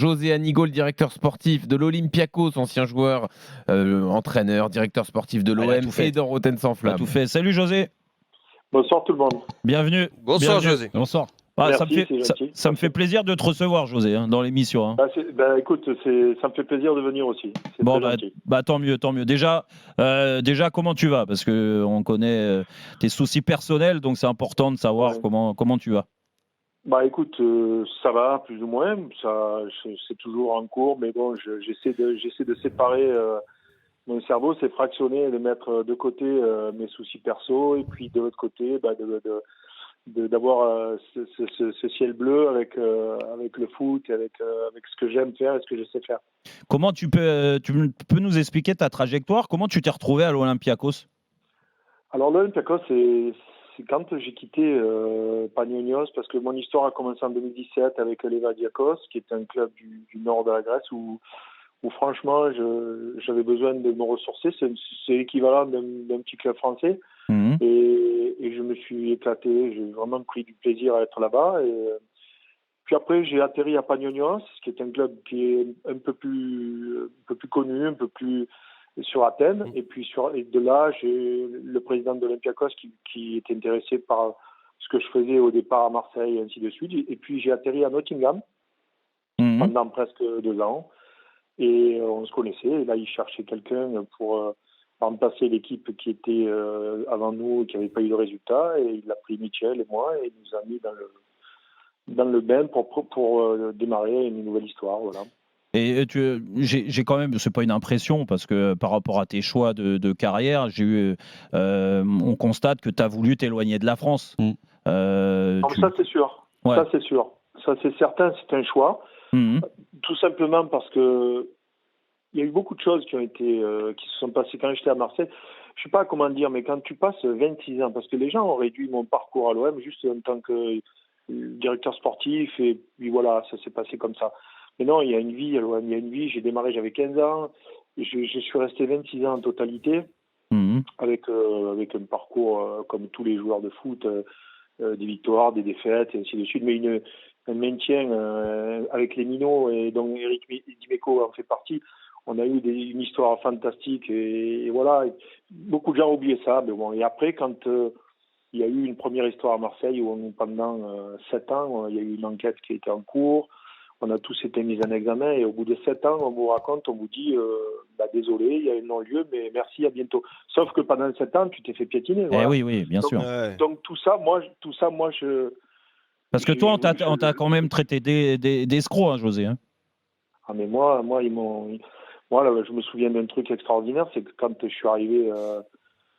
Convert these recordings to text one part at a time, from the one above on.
José Anigo, le directeur sportif de l'Olympiakos, ancien joueur, entraîneur, directeur sportif de l'OM et dans Rotten sans flamme. Tout fait. Salut José. Bonsoir tout le monde. Bienvenue. Bonsoir José. Bonsoir. Merci, ça me fait plaisir de te recevoir, José, dans l'émission. Écoute, ça me fait plaisir de venir aussi. Bon, tant mieux. Déjà, comment tu vas? Parce qu'on connaît tes soucis personnels, donc c'est important de savoir comment tu vas. Écoute, ça va plus ou moins. C'est toujours en cours, mais bon, j'essaie de séparer mon cerveau, c'est fractionner et de mettre de côté mes soucis perso, et puis de l'autre côté, d'avoir ce ciel bleu avec le foot, avec ce que j'aime faire et ce que je sais faire. Comment tu peux nous expliquer ta trajectoire? Comment tu t'es retrouvé à l'Olympiakos? Alors l'Olympiakos, c'est quand j'ai quitté Panionios, parce que mon histoire a commencé en 2017 avec Levadiakos, qui est un club du nord de la Grèce où franchement j'avais besoin de me ressourcer. C'est l'équivalent d'un petit club français. Mmh. Et je me suis éclaté, j'ai vraiment pris du plaisir à être là-bas. Et puis après, j'ai atterri à Panionios, qui est un club qui est un peu plus connu, un peu plus sur Athènes. Et puis de là, j'ai le président de l'Olympiakos qui était intéressé par ce que je faisais au départ à Marseille, et ainsi de suite. Et puis j'ai atterri à Nottingham pendant presque 2 ans. Et on se connaissait. Et là, il cherchait quelqu'un pour remplacer l'équipe qui était avant nous, qui n'avait pas eu de résultat, et il a pris Michel et moi et il nous a mis dans le bain pour démarrer une nouvelle histoire. Voilà. Et j'ai quand même, c'est pas une impression, parce que par rapport à tes choix de carrière, on constate que tu as voulu t'éloigner de la France. Ça c'est sûr. Ouais. Ça c'est sûr. Ça c'est certain, c'est un choix. Tout simplement parce que il y a eu beaucoup de choses qui se sont passées quand j'étais à Marseille. Je sais pas comment dire, mais quand tu passes 26 ans, parce que les gens ont réduit mon parcours à l'OM juste en tant que directeur sportif, et puis voilà, ça s'est passé comme ça. Mais non, il y a une vie à l'OM, il y a une vie. J'ai démarré, j'avais 15 ans, je suis resté 26 ans en totalité, avec un parcours comme tous les joueurs de foot, des victoires, des défaites, et ainsi de suite, mais un maintien avec les minots, et donc Eric Dimeco en fait partie. On a eu une histoire fantastique, et voilà, beaucoup de gens ont oublié ça. Mais bon, et après, quand il y a eu une première histoire à Marseille où pendant 7 ans, il y a eu une enquête qui était en cours, on a tous été mis en examen, et au bout de 7 ans, on vous raconte, on vous dit désolé, il y a un non-lieu, mais merci, à bientôt. Sauf que pendant 7 ans, tu t'es fait piétiner. Voilà. Oui, bien sûr. Donc tout ça, moi, je... Parce que toi, on t'a quand même traité d'escroc, José. Ah, mais moi, Moi, là, je me souviens d'un truc extraordinaire, c'est que quand je suis arrivé,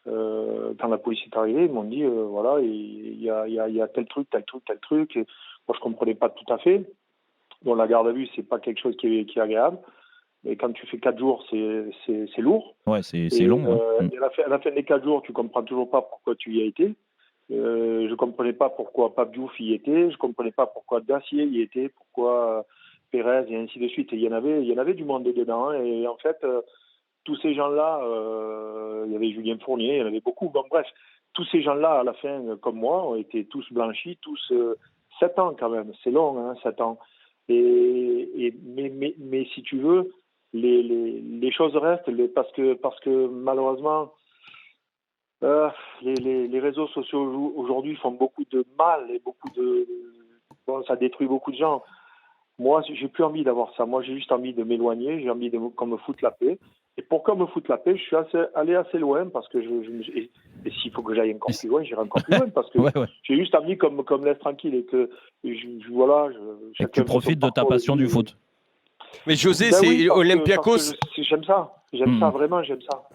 quand la police est arrivée, ils m'ont dit, voilà, il y a tel truc. Et moi, je comprenais pas tout à fait. Bon, la garde à vue, c'est pas quelque chose qui est agréable. Mais quand tu fais 4 jours, c'est lourd. Ouais, c'est long. Et à la fin des 4 jours, tu comprends toujours pas pourquoi tu y as été. Je comprenais pas pourquoi Pape Diouf y était. Je comprenais pas pourquoi Dacier y était. Pourquoi Pérez, et ainsi de suite. Et il y en avait du monde dedans. Et en fait, tous ces gens-là, il y avait Julien Fournier, il y en avait beaucoup. Bon, bref, tous ces gens-là, à la fin, comme moi, ont été tous blanchis, tous 7 ans quand même. C'est long, 7 ans. Mais si tu veux, les choses restent, parce que malheureusement, les réseaux sociaux aujourd'hui font beaucoup de mal, et ça détruit beaucoup de gens. Moi, j'ai plus envie d'avoir ça. Moi, j'ai juste envie de m'éloigner. J'ai envie qu'on me foute la paix. Et pourquoi me foutre la paix? Je suis allé assez loin, parce que et s'il faut que j'aille encore plus loin, j'irai encore plus loin, parce que j'ai juste envie qu'on me laisse tranquille, et que et que tu profites de ta passion du foot. Mais José, c'est Olympiakos. J'aime ça. J'aime ça, vraiment, j'aime ça.